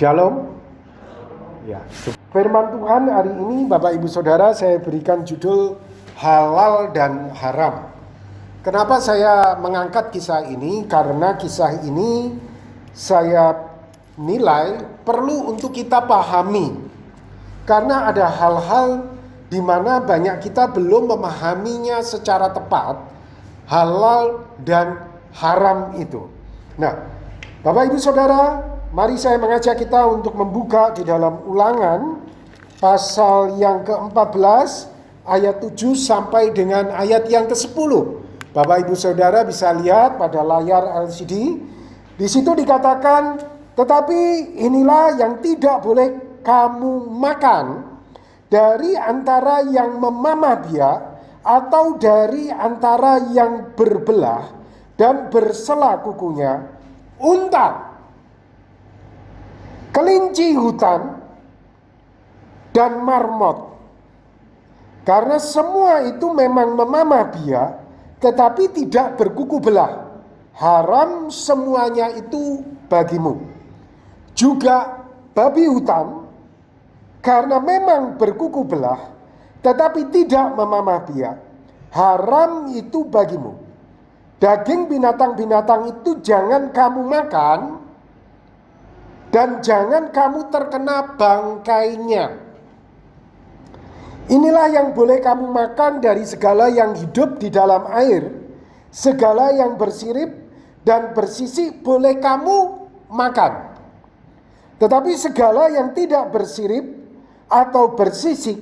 Shalom. Ya, firman Tuhan hari ini Bapak Ibu Saudara saya berikan judul halal dan haram. Kenapa saya mengangkat kisah ini? Karena kisah ini saya nilai perlu untuk kita pahami. Karena ada hal-hal di mana banyak kita belum memahaminya secara tepat, halal dan haram itu. Nah, Bapak Ibu Saudara, mari saya mengajak kita untuk membuka di dalam Ulangan pasal yang ke-14 ayat 7 sampai dengan ayat yang ke-10. Bapak Ibu Saudara bisa lihat pada layar LCD. Di situ dikatakan, tetapi inilah yang tidak boleh kamu makan dari antara yang memamah biak atau dari antara yang berbelah dan bersela kukunya, unta, kelinci hutan, dan marmot. Karena semua itu memang memamah biak, tetapi tidak berkuku belah. Haram semuanya itu bagimu. Juga babi hutan, karena memang berkuku belah, tetapi tidak memamah biak. Haram itu bagimu. Daging binatang-binatang itu jangan kamu makan, dan jangan kamu terkena bangkainya. Inilah yang boleh kamu makan dari segala yang hidup di dalam air, segala yang bersirip dan bersisik boleh kamu makan. Tetapi segala yang tidak bersirip atau bersisik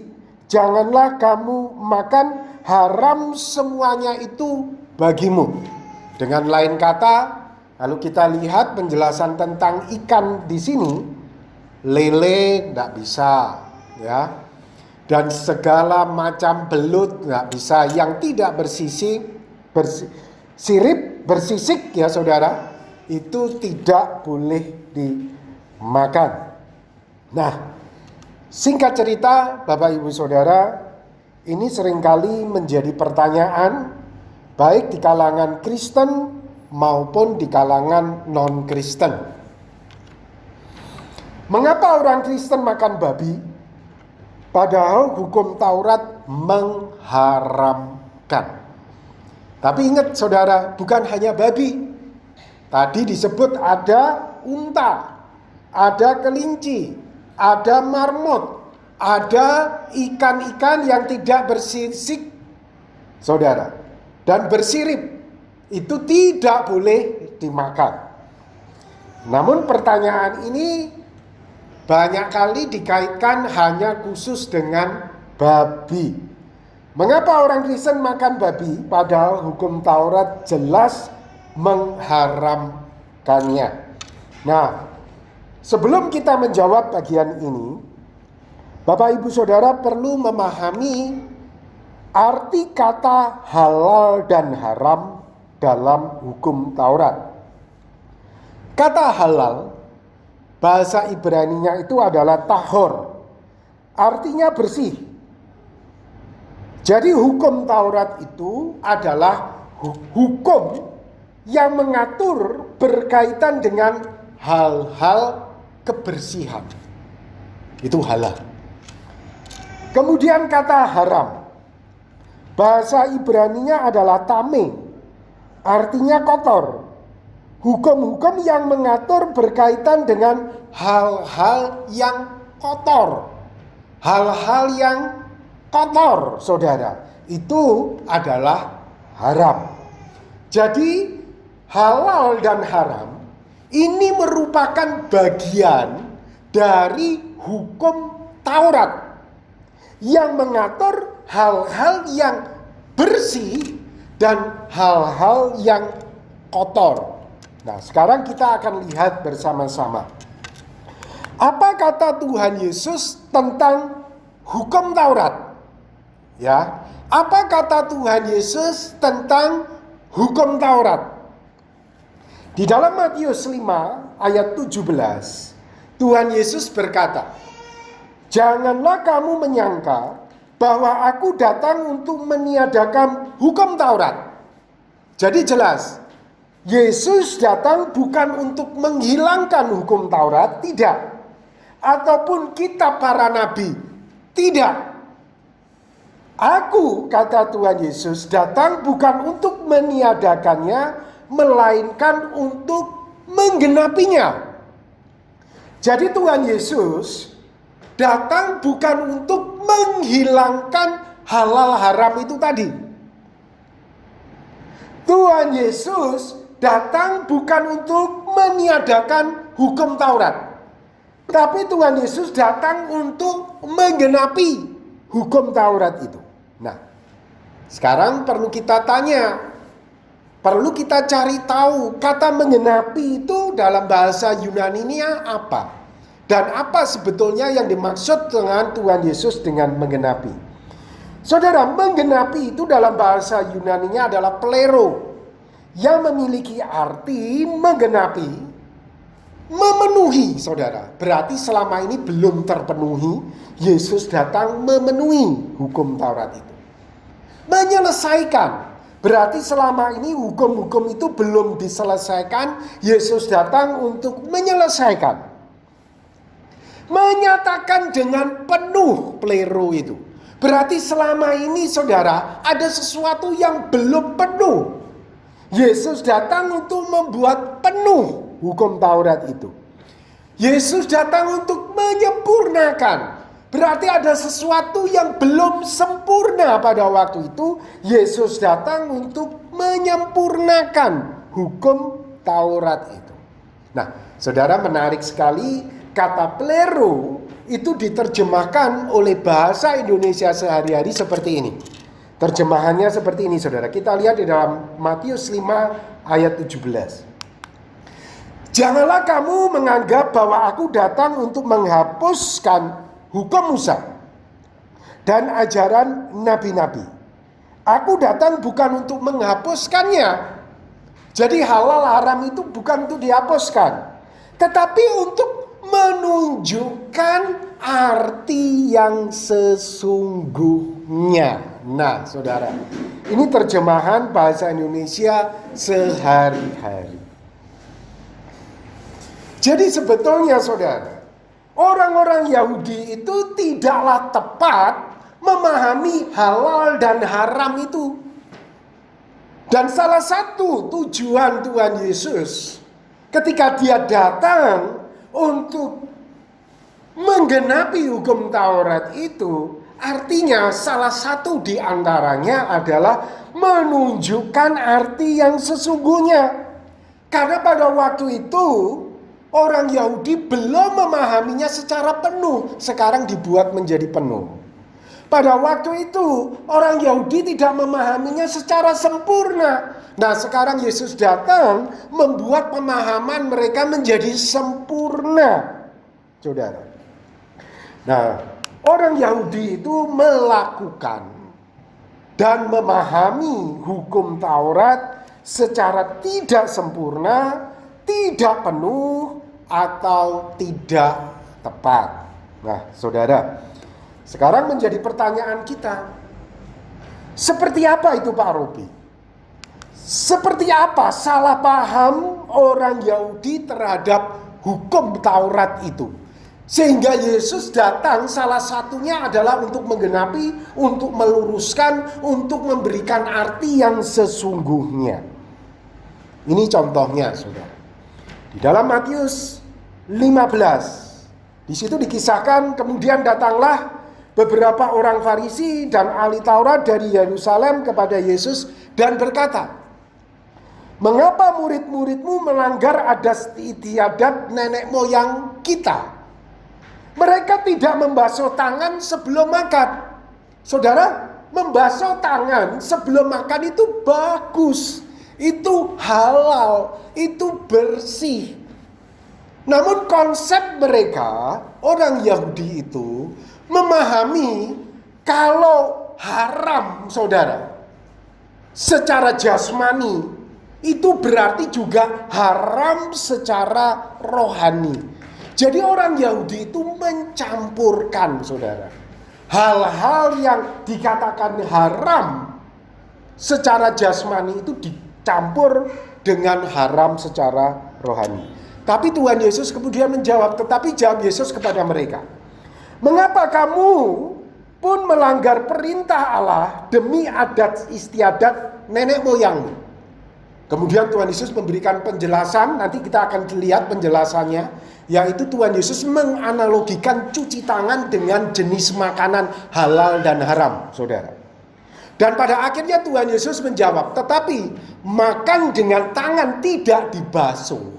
janganlah kamu makan, haram semuanya itu bagimu. Dengan lain kata, kalau kita lihat penjelasan tentang ikan di sini, lele tidak bisa, ya, dan segala macam belut tidak bisa, yang tidak bersisik, ya saudara, itu tidak boleh dimakan. Nah, singkat cerita, Bapak Ibu Saudara, ini seringkali menjadi pertanyaan baik di kalangan Kristen maupun di kalangan non-Kristen. Mengapa orang Kristen makan babi? Padahal hukum Taurat mengharamkan. Tapi ingat saudara, bukan hanya babi. Tadi disebut ada unta, ada kelinci, ada marmot, ada ikan-ikan yang tidak bersisik, saudara, dan bersirip. Itu tidak boleh dimakan. Namun pertanyaan ini banyak kali dikaitkan hanya khusus dengan babi. Mengapa orang Kristen makan babi padahal hukum Taurat jelas mengharamkannya? Nah, sebelum kita menjawab bagian ini, Bapak Ibu Saudara perlu memahami arti kata halal dan haram dalam hukum Taurat. Kata halal, bahasa Ibraninya itu adalah tahor, artinya bersih. Jadi hukum Taurat itu adalah hukum yang mengatur berkaitan dengan hal-hal kebersihan. Itu halal. Kemudian kata haram, bahasa Ibraninya adalah tameh, artinya kotor. Hukum-hukum yang mengatur berkaitan dengan hal-hal yang kotor. Hal-hal yang kotor, saudara, itu adalah haram. Jadi halal dan haram ini merupakan bagian dari hukum Taurat yang mengatur hal-hal yang bersih dan hal-hal yang kotor. Nah, sekarang kita akan lihat bersama-sama apa kata Tuhan Yesus tentang hukum Taurat. Ya, apa kata Tuhan Yesus tentang hukum Taurat? Di dalam Matius 5 ayat 17, Tuhan Yesus berkata, "Janganlah kamu menyangka bahwa aku datang untuk meniadakan hukum Taurat." Jadi jelas, Yesus datang bukan untuk menghilangkan hukum Taurat, tidak. ataupun kitab para nabi. Tidak. Aku, kata Tuhan Yesus, datang bukan untuk meniadakannya, melainkan untuk menggenapinya. Jadi Tuhan Yesus datang bukan untuk menghilangkan halal haram itu tadi. Tuhan Yesus datang bukan untuk meniadakan hukum Taurat. Tapi Tuhan Yesus datang untuk menggenapi hukum Taurat itu. Nah, sekarang perlu kita tanya, perlu kita cari tahu kata menggenapi itu dalam bahasa Yunani-nya apa? Dan apa sebetulnya yang dimaksud dengan Tuhan Yesus dengan menggenapi? Saudara, menggenapi itu dalam bahasa Yunani-nya adalah plero, yang memiliki arti menggenapi, memenuhi, saudara. Berarti selama ini belum terpenuhi, Yesus datang memenuhi hukum Taurat itu. Menyelesaikan. Berarti selama ini hukum-hukum itu belum diselesaikan, Yesus datang untuk menyelesaikan. Menyatakan dengan penuh plero itu. Berarti selama ini saudara ada sesuatu yang belum penuh. Yesus datang untuk membuat penuh hukum Taurat itu. Yesus datang untuk menyempurnakan. Berarti ada sesuatu yang belum sempurna pada waktu itu. Yesus datang untuk menyempurnakan hukum Taurat itu. Nah, saudara, menarik sekali kata plero itu diterjemahkan oleh bahasa Indonesia sehari-hari seperti ini. Terjemahannya seperti ini, saudara. Kita lihat di dalam Matius 5 ayat 17. Janganlah kamu menganggap bahwa aku datang untuk menghapuskan hukum Musa dan ajaran nabi-nabi. Aku datang bukan untuk menghapuskannya. Jadi halal haram itu bukan untuk dihapuskan, tetapi untuk menunjukkan arti yang sesungguhnya. Nah, saudara, ini terjemahan bahasa Indonesia sehari-hari. Jadi sebetulnya, saudara, orang-orang Yahudi itu tidaklah tepat memahami halal dan haram itu. Dan salah satu tujuan Tuhan Yesus ketika dia datang untuk menggenapi hukum Taurat itu, artinya salah satu di antaranya adalah menunjukkan arti yang sesungguhnya. Karena pada waktu itu orang Yahudi belum memahaminya secara penuh, sekarang dibuat menjadi penuh. Pada waktu itu orang Yahudi tidak memahaminya secara sempurna. Nah, sekarang Yesus datang membuat pemahaman mereka menjadi sempurna, saudara. Nah, orang Yahudi itu melakukan dan memahami hukum Taurat secara tidak sempurna, tidak penuh, atau tidak tepat. Nah, saudara, sekarang menjadi pertanyaan kita, seperti apa itu Pak Robi? Seperti apa salah paham orang Yahudi terhadap hukum Taurat itu? Sehingga Yesus datang salah satunya adalah untuk menggenapi, untuk meluruskan, untuk memberikan arti yang sesungguhnya. Ini contohnya, saudara. Di dalam Matius 15, di situ dikisahkan kemudian datanglah beberapa orang Farisi dan ahli Taurat dari Yerusalem kepada Yesus dan berkata, "Mengapa murid-muridmu melanggar adat istiadat nenek moyang kita? Mereka tidak membasuh tangan sebelum makan." Saudara, membasuh tangan sebelum makan itu bagus, itu halal, itu bersih. Namun konsep mereka, orang Yahudi itu memahami kalau haram, saudara, secara jasmani, itu berarti juga haram secara rohani. Jadi orang Yahudi itu mencampurkan, saudara, hal-hal yang dikatakan haram secara jasmani itu dicampur dengan haram secara rohani. Tapi Tuhan Yesus kemudian menjawab, tetapi jawab Yesus kepada mereka, mengapa kamu pun melanggar perintah Allah demi adat istiadat nenek moyangmu? Kemudian Tuhan Yesus memberikan penjelasan, nanti kita akan lihat penjelasannya, yaitu Tuhan Yesus menganalogikan cuci tangan dengan jenis makanan halal dan haram, saudara. Dan pada akhirnya Tuhan Yesus menjawab, tetapi makan dengan tangan tidak dibasuh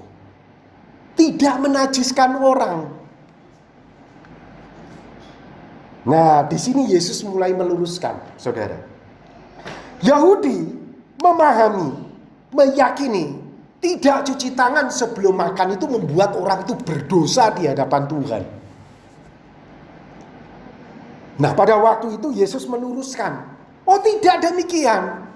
tidak menajiskan orang. Nah, di sini Yesus mulai meluruskan, saudara. Yahudi memahami, meyakini tidak cuci tangan sebelum makan itu membuat orang itu berdosa di hadapan Tuhan. Nah, pada waktu itu Yesus meluruskan, oh tidak demikian.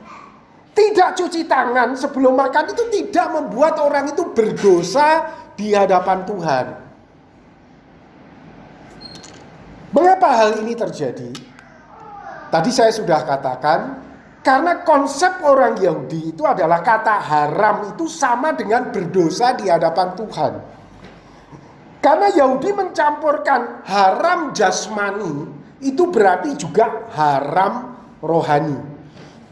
Tidak cuci tangan sebelum makan itu tidak membuat orang itu berdosa di hadapan Tuhan. Mengapa hal ini terjadi? Tadi saya sudah katakan, karena konsep orang Yahudi itu adalah kata haram itu sama dengan berdosa di hadapan Tuhan. Karena Yahudi mencampurkan haram jasmani, itu berarti juga haram rohani.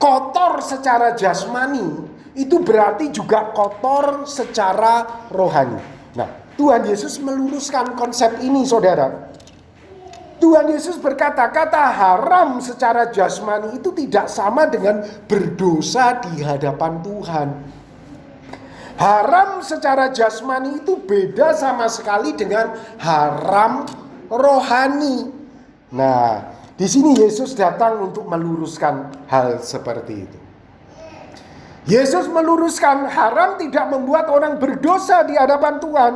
Kotor secara jasmani, itu berarti juga kotor secara rohani. Nah, Tuhan Yesus meluruskan konsep ini, saudara. Tuhan Yesus berkata, kata haram secara jasmani itu tidak sama dengan berdosa di hadapan Tuhan. Haram secara jasmani itu beda sama sekali dengan haram rohani. Nah, di sini Yesus datang untuk meluruskan hal seperti itu. Yesus meluruskan haram tidak membuat orang berdosa di hadapan Tuhan.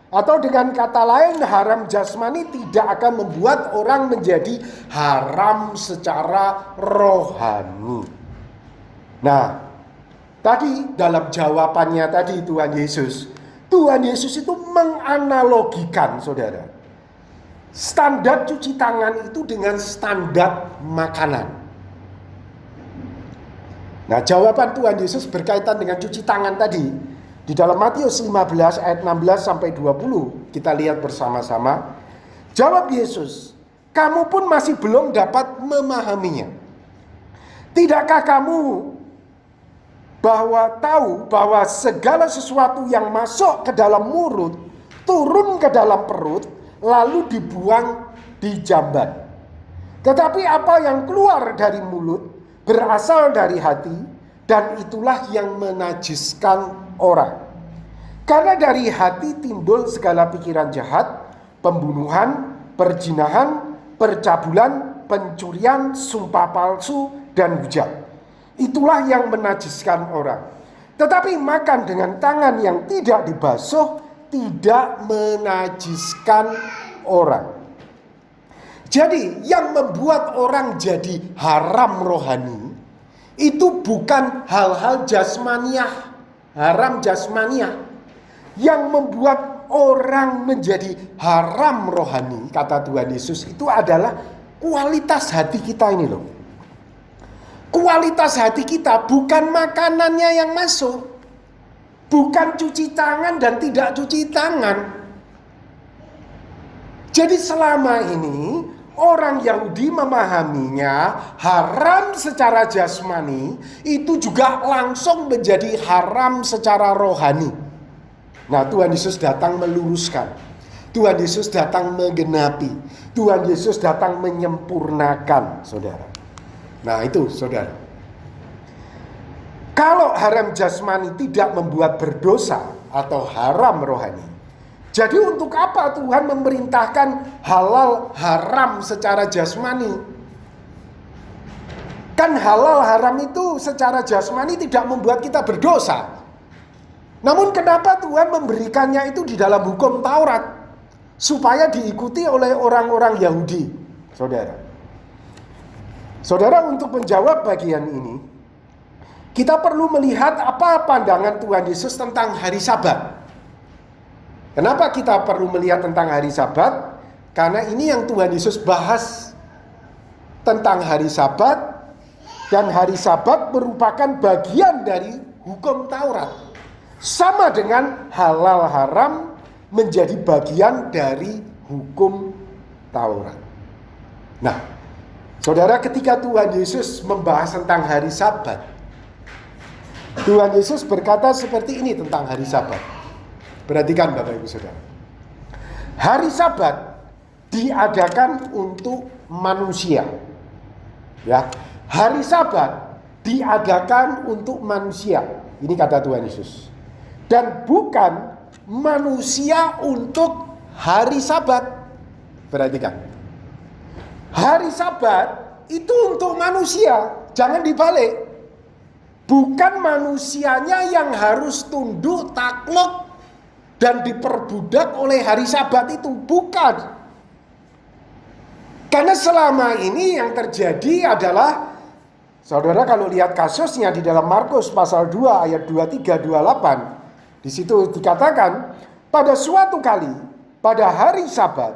Atau dengan kata lain, haram jasmani tidak akan membuat orang menjadi haram secara rohani. Nah, tadi dalam jawabannya tadi Tuhan Yesus itu menganalogikan, saudara, standar cuci tangan itu dengan standar makanan. Nah, jawaban Tuhan Yesus berkaitan dengan cuci tangan tadi. Di dalam Matius 15 ayat 16 sampai 20 kita lihat bersama-sama. Jawab Yesus, kamu pun masih belum dapat memahaminya. Tidakkah kamu tahu bahwa segala sesuatu yang masuk ke dalam mulut turun ke dalam perut lalu dibuang di jamban. Tetapi apa yang keluar dari mulut berasal dari hati, dan itulah yang menajiskan orang. Karena dari hati timbul segala pikiran jahat, pembunuhan, perzinahan, percabulan, pencurian, sumpah palsu, dan hujat. Itulah yang menajiskan orang. Tetapi makan dengan tangan yang tidak dibasuh tidak menajiskan orang. Jadi yang membuat orang jadi haram rohani itu bukan hal-hal jasmaniah, haram jasmaniah. Yang membuat orang menjadi haram rohani, kata Tuhan Yesus, itu adalah kualitas hati kita ini loh. Kualitas hati kita bukan makanannya yang masuk, bukan cuci tangan dan tidak cuci tangan. Jadi selama ini orang Yahudi memahaminya haram secara jasmani itu juga langsung menjadi haram secara rohani. Nah, Tuhan Yesus datang meluruskan. Tuhan Yesus datang menggenapi. Tuhan Yesus datang menyempurnakan, saudara. Nah, itu, saudara. Kalau haram jasmani tidak membuat berdosa atau haram rohani, jadi untuk apa Tuhan memerintahkan halal haram secara jasmani? Kan halal haram itu secara jasmani tidak membuat kita berdosa. Namun kenapa Tuhan memberikannya itu di dalam hukum Taurat? Supaya diikuti oleh orang-orang Yahudi, saudara. Saudara, untuk menjawab bagian ini, kita perlu melihat apa pandangan Tuhan Yesus tentang hari Sabat. Kenapa kita perlu melihat tentang hari Sabat? Karena ini yang Tuhan Yesus bahas tentang hari Sabat. Dan hari Sabat merupakan bagian dari hukum Taurat. sama dengan halal haram menjadi bagian dari hukum Taurat. Nah, saudara, ketika Tuhan Yesus membahas tentang hari Sabat, Tuhan Yesus berkata seperti ini tentang hari Sabat. Perhatikan Bapak Ibu Saudara. Hari Sabat diadakan untuk manusia. Ya, hari Sabat diadakan untuk manusia. Ini kata Tuhan Yesus. Dan bukan manusia untuk hari Sabat. Perhatikan. Hari Sabat itu untuk manusia, jangan dibalik. Bukan manusianya yang harus tunduk, takluk, dan diperbudak oleh hari Sabat itu, bukan. Karena selama ini yang terjadi adalah, saudara kalau lihat kasusnya di dalam Markus pasal 2 ayat 23, 28, di situ dikatakan, pada suatu kali, pada hari Sabat,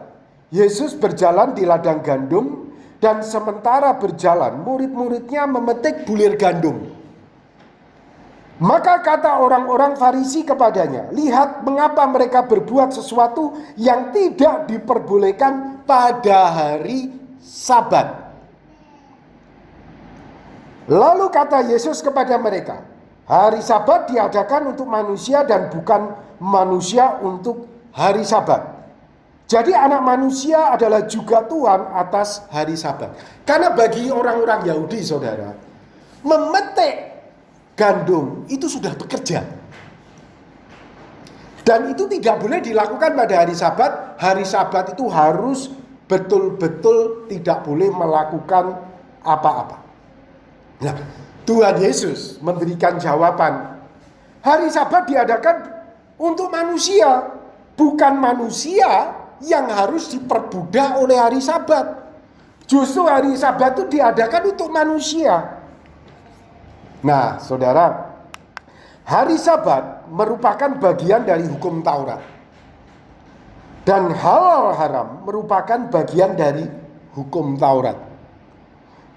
Yesus berjalan di ladang gandum, dan sementara berjalan, murid-muridnya memetik bulir gandum. Maka kata orang-orang Farisi kepadanya, lihat mengapa mereka berbuat sesuatu yang tidak diperbolehkan pada hari Sabat. Lalu kata Yesus kepada mereka, hari Sabat diadakan untuk manusia dan bukan manusia untuk hari Sabat. Jadi anak manusia adalah juga Tuhan atas hari Sabat. Karena bagi orang-orang Yahudi, saudara, memetik gandum itu sudah bekerja. Dan itu tidak boleh dilakukan pada hari Sabat. Hari Sabat itu harus betul-betul tidak boleh melakukan apa-apa. Nah, Tuhan Yesus memberikan jawaban. Hari Sabat diadakan untuk manusia, bukan manusia yang harus diperbudak oleh hari Sabat. Justru hari Sabat itu diadakan untuk manusia. Nah, saudara, hari Sabat merupakan bagian dari hukum Taurat. Dan halal haram merupakan bagian dari hukum Taurat.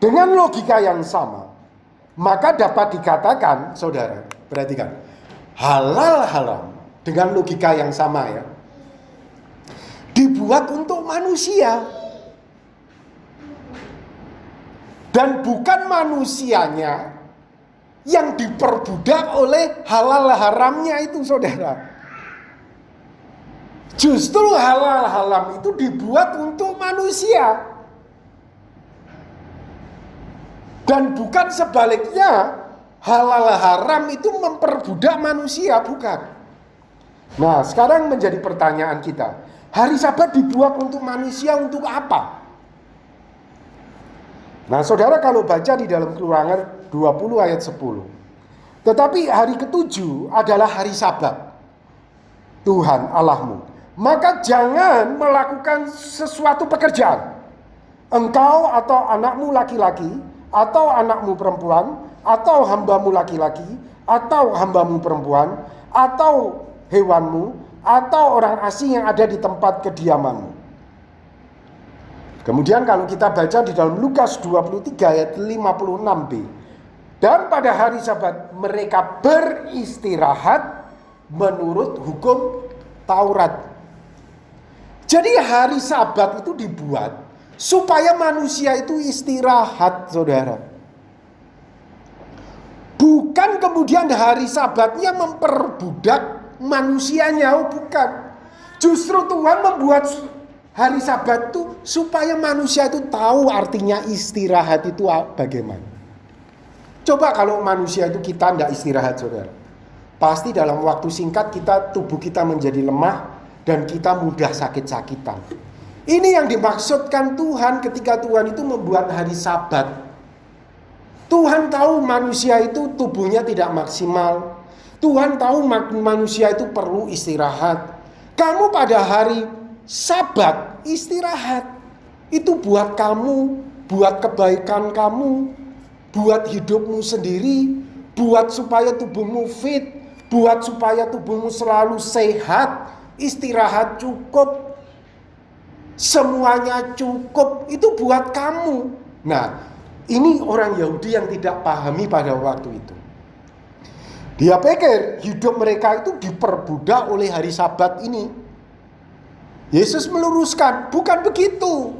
Dengan logika yang sama, maka dapat dikatakan, saudara, perhatikan, halal haram dengan logika yang sama ya, dibuat untuk manusia. Dan bukan manusianya yang diperbudak oleh halal haramnya itu, saudara. Justru halal haram itu dibuat untuk manusia. Dan bukan sebaliknya, halal haram itu memperbudak manusia, bukan. Nah, sekarang menjadi pertanyaan kita. Hari Sabat dibuat untuk manusia untuk apa? Nah, saudara kalau baca di dalam Keluaran 20 ayat 10. Tetapi hari ketujuh adalah hari Sabat Tuhan Allahmu. Maka jangan melakukan sesuatu pekerjaan. Engkau atau anakmu laki-laki, atau anakmu perempuan, atau hambamu laki-laki, atau hambamu perempuan, atau hewanmu, atau orang asing yang ada di tempat kediamanmu. Kemudian kalau kita baca di dalam Lukas 23 ayat 56b. Dan pada hari Sabat mereka beristirahat menurut hukum Taurat. Jadi hari Sabat itu dibuat supaya manusia itu istirahat, saudara. Bukan kemudian hari Sabatnya memperbudak manusianya, bukan. Justru Tuhan membuat hari Sabat itu supaya manusia itu tahu artinya istirahat itu bagaimana. Coba kalau manusia itu kita tidak istirahat, saudara. Pasti dalam waktu singkat tubuh kita menjadi lemah dan kita mudah sakit-sakitan. Ini yang dimaksudkan Tuhan ketika Tuhan itu membuat hari Sabat. Tuhan tahu manusia itu tubuhnya tidak maksimal. Tuhan tahu manusia itu perlu istirahat. Kamu pada hari Sabat istirahat. Itu buat kamu, buat kebaikan kamu, buat hidupmu sendiri, buat supaya tubuhmu fit, buat supaya tubuhmu selalu sehat, istirahat cukup, semuanya cukup, itu buat kamu. Nah, ini orang Yahudi yang tidak pahami pada waktu itu. Dia pikir hidup mereka itu diperbudak oleh hari Sabat ini. Yesus meluruskan, bukan begitu.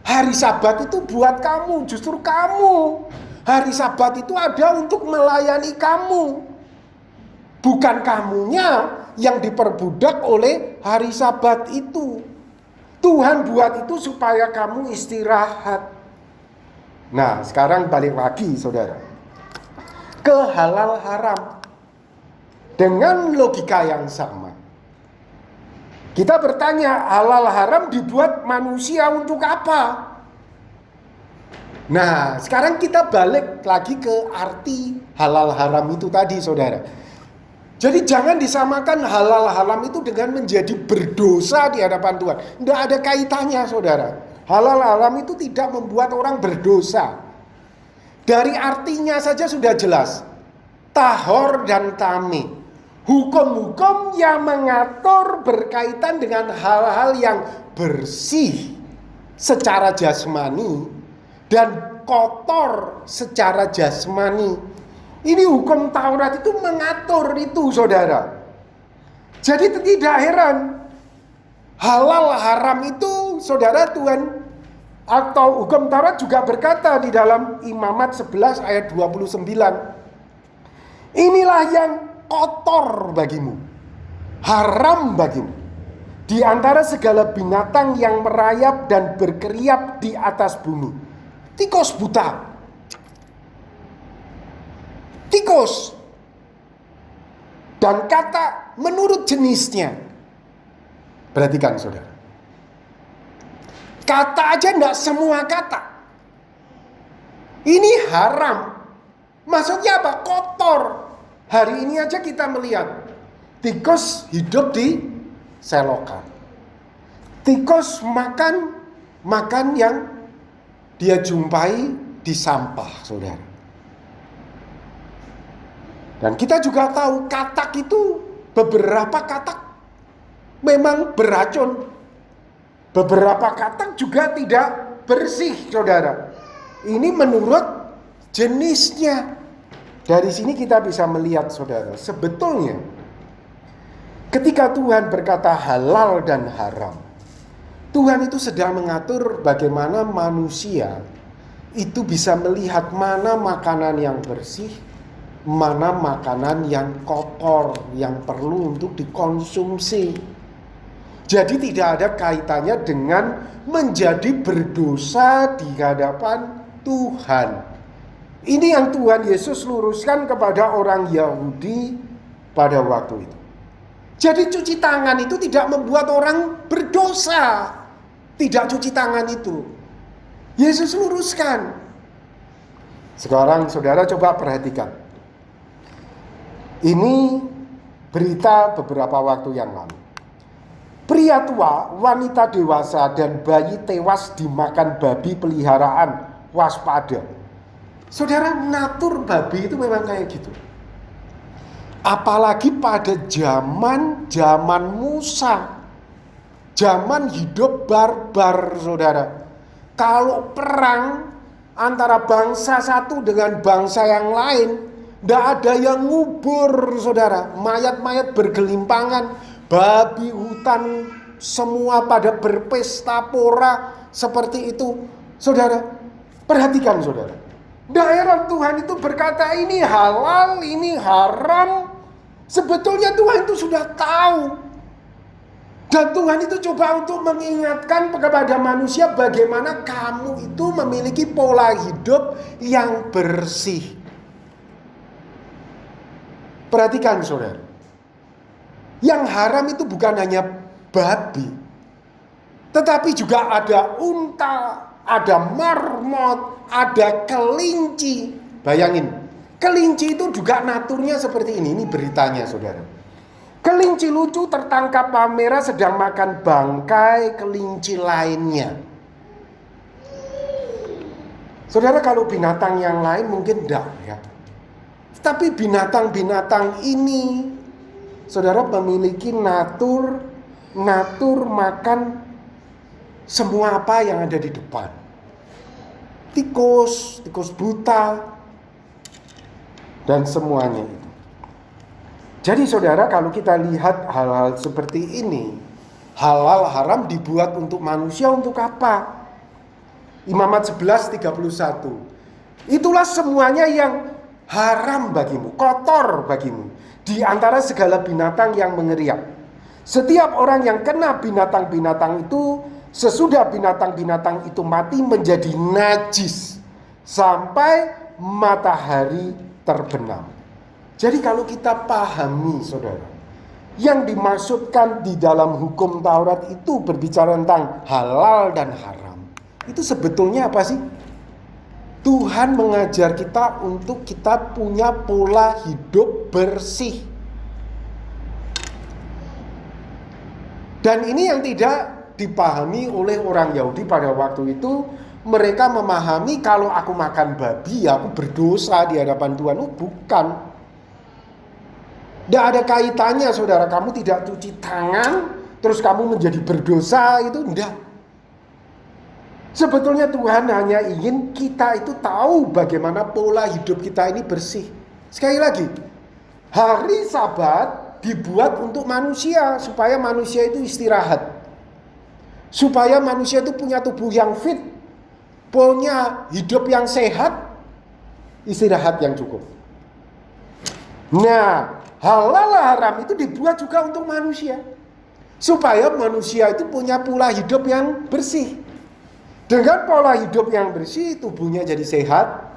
Hari Sabat itu buat kamu, justru kamu. Hari Sabat itu ada untuk melayani kamu. Bukan kamunya yang diperbudak oleh hari Sabat itu. Tuhan buat itu supaya kamu istirahat. Nah, sekarang balik lagi, saudara, ke halal haram. Dengan logika yang sama, kita bertanya, halal haram dibuat manusia untuk apa? Nah, sekarang kita balik lagi ke arti halal haram itu tadi, saudara. Jadi jangan disamakan halal haram itu dengan menjadi berdosa di hadapan Tuhan. Tidak ada kaitannya, saudara. Halal haram itu tidak membuat orang berdosa. Dari artinya saja sudah jelas. Tahor dan tamih. Hukum-hukum yang mengatur berkaitan dengan hal-hal yang bersih secara jasmani dan kotor secara jasmani. Ini hukum Taurat itu mengatur itu, saudara. Jadi tidak heran halal haram itu, saudara, Tuhan atau hukum Taurat juga berkata di dalam Imamat 11 ayat 29. Inilah yang kotor bagimu, haram bagimu, di antara segala binatang yang merayap dan berkeriap di atas bumi. Tikus buta, tikus, dan kata menurut jenisnya. Perhatikan, saudara, kata aja enggak semua kata. Ini haram. Maksudnya apa? Kotor. Hari ini aja kita melihat tikus hidup di selokan. Tikus makan yang dia jumpai di sampah, saudara. Dan kita juga tahu katak itu, beberapa katak memang beracun. Beberapa katak juga tidak bersih, saudara. Ini menurut jenisnya. Dari sini kita bisa melihat, saudara, sebetulnya ketika Tuhan berkata halal dan haram, Tuhan itu sedang mengatur bagaimana manusia itu bisa melihat mana makanan yang bersih, mana makanan yang kotor, yang perlu untuk dikonsumsi. Jadi tidak ada kaitannya dengan menjadi berdosa di hadapan Tuhan. Ini yang Tuhan Yesus luruskan kepada orang Yahudi pada waktu itu. Jadi cuci tangan itu tidak membuat orang berdosa. Tidak cuci tangan itu. Yesus luruskan. Sekarang saudara coba perhatikan. Ini berita beberapa waktu yang lalu. Pria tua, wanita dewasa, dan bayi tewas dimakan babi peliharaan. Waspada. Saudara, natur babi itu memang kayak gitu. Apalagi pada zaman Musa. Zaman hidup barbar, saudara. Kalau perang antara bangsa satu dengan bangsa yang lain, tidak ada yang ngubur, saudara. Mayat-mayat bergelimpangan, babi hutan semua pada berpesta pora seperti itu. Saudara, perhatikan, saudara. Daerah Tuhan itu berkata ini halal, ini haram. Sebetulnya Tuhan itu sudah tahu. Dan Tuhan itu coba untuk mengingatkan kepada manusia bagaimana kamu itu memiliki pola hidup yang bersih. Perhatikan, saudara. Yang haram itu bukan hanya babi, tetapi juga ada unta, ada marmot, ada kelinci. Bayangin, kelinci itu juga naturnya seperti ini. Ini beritanya, saudara. Kelinci lucu tertangkap kamera sedang makan bangkai kelinci lainnya. Saudara, kalau binatang yang lain mungkin enggak, ya. Tapi binatang-binatang ini, saudara, memiliki natur makan semua apa yang ada di depan. Tikus buta, dan semuanya itu. Jadi saudara, kalau kita lihat hal-hal seperti ini, halal haram dibuat untuk manusia untuk apa? Imamat 11:31. Itulah semuanya yang haram bagimu, kotor bagimu, di antara segala binatang yang mengeriak. Setiap orang yang kena binatang-binatang itu, sesudah binatang-binatang itu mati menjadi najis sampai matahari terbenam. Jadi kalau kita pahami saudara, yang dimaksudkan di dalam hukum Taurat itu berbicara tentang halal dan haram. Itu sebetulnya apa sih? Tuhan mengajar kita untuk kita punya pola hidup bersih. Dan ini yang tidak dipahami oleh orang Yahudi pada waktu itu. Mereka memahami kalau aku makan babi, ya aku berdosa di hadapan Tuhan. Oh, bukan. Tidak ada kaitannya saudara, kamu tidak cuci tangan, terus kamu menjadi berdosa, itu tidak. Sebetulnya Tuhan hanya ingin kita itu tahu bagaimana pola hidup kita ini bersih. Sekali lagi, hari Sabat dibuat untuk manusia, supaya manusia itu istirahat. Supaya manusia itu punya tubuh yang fit, punya hidup yang sehat, istirahat yang cukup. Nah, halal haram itu dibuat juga untuk manusia, supaya manusia itu punya pola hidup yang bersih. Dengan pola hidup yang bersih, tubuhnya jadi sehat,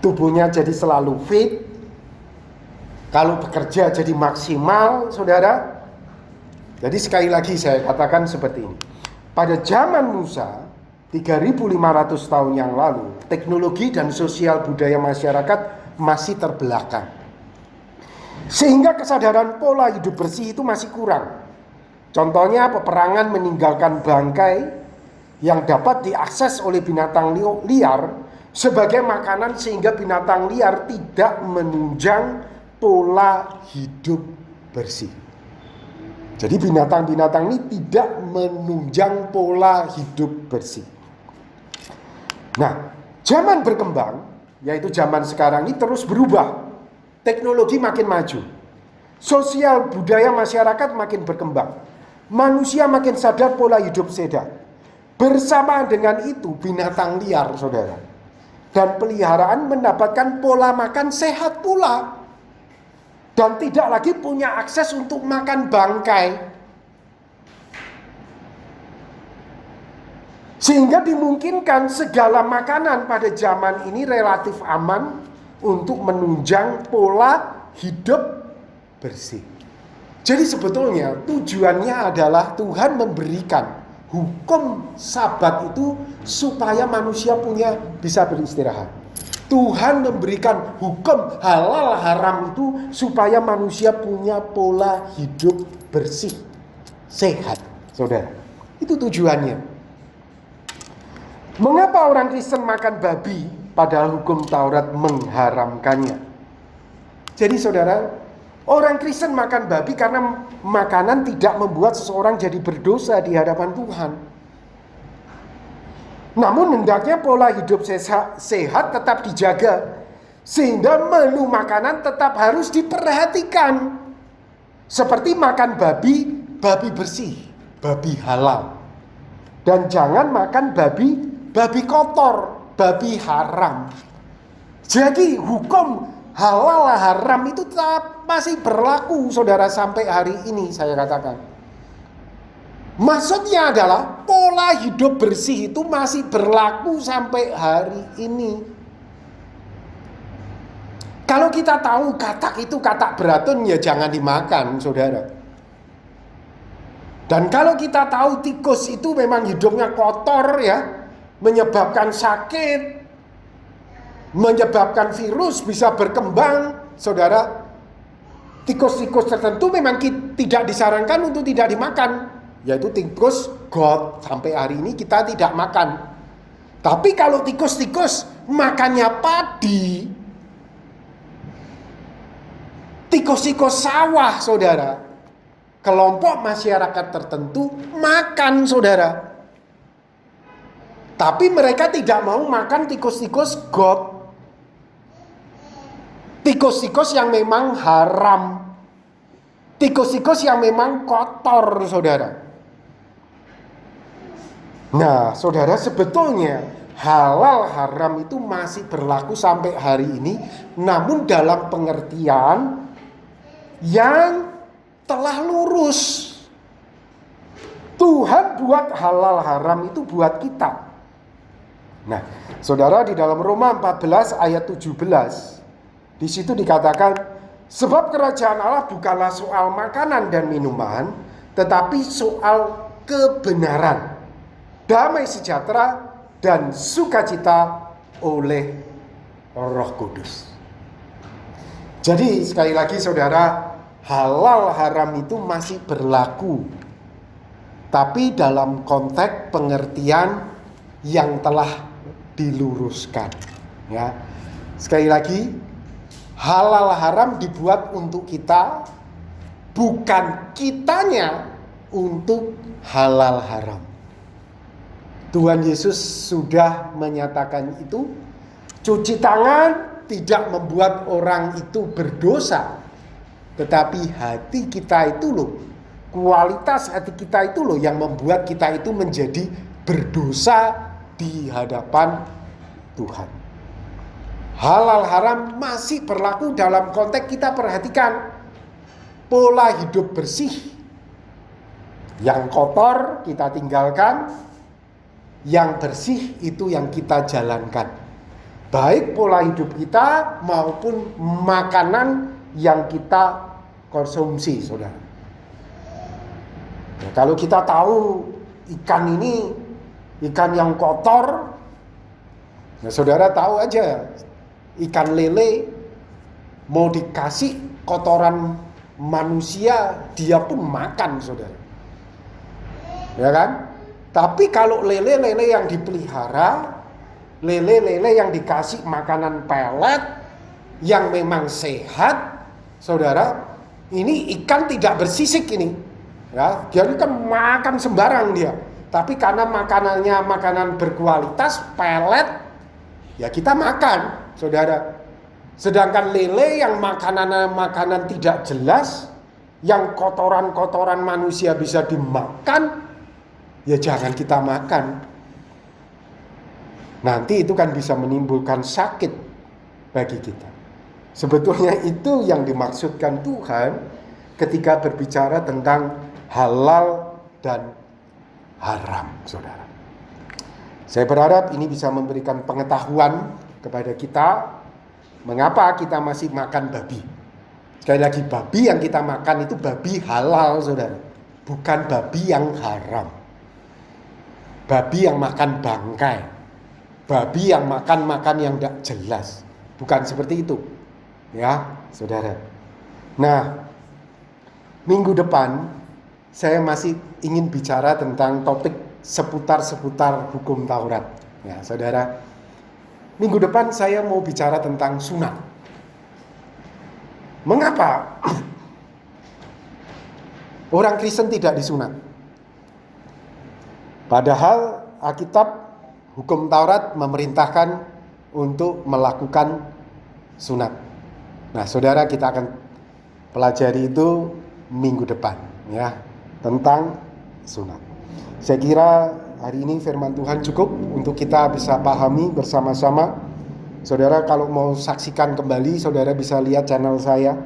tubuhnya jadi selalu fit. Kalau bekerja jadi maksimal, saudara. Jadi sekali lagi saya katakan seperti ini. Pada zaman Musa, 3.500 tahun yang lalu, teknologi dan sosial budaya masyarakat masih terbelakang. Sehingga kesadaran pola hidup bersih itu masih kurang. Contohnya peperangan meninggalkan bangkai yang dapat diakses oleh binatang liar sebagai makanan, sehingga binatang liar tidak menunjang pola hidup bersih. Jadi binatang-binatang ini tidak menunjang pola hidup bersih. Nah, zaman berkembang, yaitu zaman sekarang ini terus berubah. Teknologi makin maju, sosial budaya masyarakat makin berkembang, manusia makin sadar pola hidup sehat. Bersamaan dengan itu, binatang liar, saudara, dan peliharaan mendapatkan pola makan sehat pula, dan tidak lagi punya akses untuk makan bangkai. Sehingga dimungkinkan segala makanan pada zaman ini relatif aman untuk menunjang pola hidup bersih. Jadi sebetulnya tujuannya adalah Tuhan memberikan hukum Sabat itu supaya manusia bisa beristirahat. Tuhan memberikan hukum halal haram itu supaya manusia punya pola hidup bersih, sehat, saudara. Itu tujuannya. Mengapa orang Kristen makan babi padahal hukum Taurat mengharamkannya? Jadi saudara, orang Kristen makan babi karena makanan tidak membuat seseorang jadi berdosa di hadapan Tuhan. Namun hendaknya pola hidup sehat tetap dijaga, sehingga menu makanan tetap harus diperhatikan. Seperti makan babi bersih, babi halal. Dan jangan makan babi kotor, babi haram. Jadi hukum halal haram itu masih berlaku, saudara, sampai hari ini saya katakan. Maksudnya adalah pola hidup bersih itu masih berlaku sampai hari ini. Kalau kita tahu katak itu katak beracun, ya jangan dimakan, saudara. Dan kalau kita tahu tikus itu memang hidupnya kotor, ya, menyebabkan sakit, menyebabkan virus bisa berkembang, saudara. Tikus-tikus tertentu memang tidak disarankan untuk tidak dimakan, yaitu tikus got. Sampai hari ini kita tidak makan. Tapi kalau tikus-tikus makannya padi, tikus-tikus sawah, saudara, kelompok masyarakat tertentu makan, saudara. Tapi mereka tidak mau makan tikus-tikus got. tikus-tikus yang memang haram, tikus-tikus yang memang kotor, saudara. Nah, saudara, sebetulnya halal haram itu masih berlaku sampai hari ini, namun dalam pengertian yang telah lurus. Tuhan buat halal haram itu buat kita. Nah, saudara, di dalam Roma 14 ayat 17, di situ dikatakan, sebab kerajaan Allah bukanlah soal makanan dan minuman, tetapi soal kebenaran, damai sejahtera, dan sukacita oleh Roh Kudus. Jadi sekali lagi saudara, halal haram itu masih berlaku, tapi dalam konteks pengertian yang telah diluruskan. Ya, sekali lagi, halal haram dibuat untuk kita, bukan kitanya untuk halal haram. Tuhan Yesus sudah menyatakan itu. Cuci tangan tidak membuat orang itu berdosa, tetapi hati kita itu loh, kualitas hati kita itu loh yang membuat kita itu menjadi berdosa di hadapan Tuhan. Halal haram masih berlaku dalam konteks kita perhatikan pola hidup bersih. Yang kotor kita tinggalkan, yang bersih itu yang kita jalankan. Baik pola hidup kita maupun makanan yang kita konsumsi, saudara. Ya, kalau kita tahu ikan ini ikan yang kotor, nah saudara tahu aja, ikan lele mau dikasih kotoran manusia dia pun makan, saudara. Ya kan? Tapi kalau lele-lele yang dipelihara, lele-lele yang dikasih makanan pelet yang memang sehat, saudara, ini ikan tidak bersisik ini. Ya, jadi kan makan sembarang dia. Tapi karena makanannya makanan berkualitas, pelet, ya kita makan, saudara. Sedangkan lele yang makanan tidak jelas, yang kotoran-kotoran manusia bisa dimakan, ya jangan kita makan. Nanti itu kan bisa menimbulkan sakit bagi kita. Sebetulnya itu yang dimaksudkan Tuhan ketika berbicara tentang halal dan haram, saudara. Saya berharap ini bisa memberikan pengetahuan kepada kita mengapa kita masih makan babi. Sekali lagi, babi yang kita makan itu babi halal, saudara, bukan babi yang haram. Babi yang makan bangkai, babi yang makan yang tidak jelas, bukan seperti itu, ya, saudara. Nah, minggu depan saya masih ingin bicara tentang topik seputar hukum Taurat, ya, saudara. Minggu depan saya mau bicara tentang sunat. Mengapa orang Kristen tidak disunat? Padahal Alkitab hukum Taurat memerintahkan untuk melakukan sunat. Nah, saudara, kita akan pelajari itu minggu depan, ya, tentang sunat. Saya kira hari ini firman Tuhan cukup untuk kita bisa pahami bersama-sama. Saudara, kalau mau saksikan kembali, saudara bisa lihat channel saya.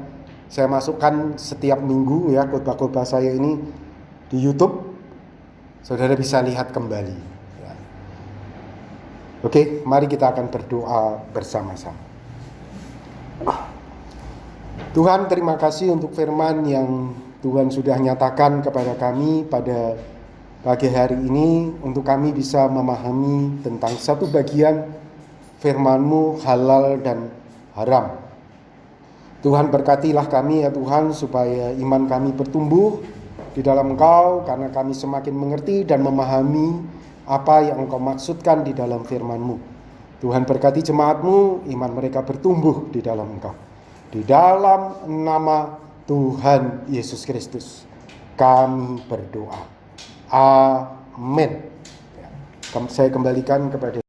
Saya masukkan setiap minggu, ya, khotbah-khotbah saya ini di YouTube. Saudara bisa lihat kembali, ya. Oke, mari kita akan berdoa bersama-sama. Tuhan, terima kasih untuk firman yang Tuhan sudah nyatakan kepada kami pada pagi hari ini, untuk kami bisa memahami tentang satu bagian firman-Mu halal dan haram. Tuhan, berkatilah kami ya Tuhan, supaya iman kami bertumbuh di dalam Engkau, karena kami semakin mengerti dan memahami apa yang Engkau maksudkan di dalam firman-Mu. Tuhan, berkati jemaat-Mu, iman mereka bertumbuh di dalam Engkau. Di dalam nama Tuhan Yesus Kristus kami berdoa. Amin. Saya kembalikan kepada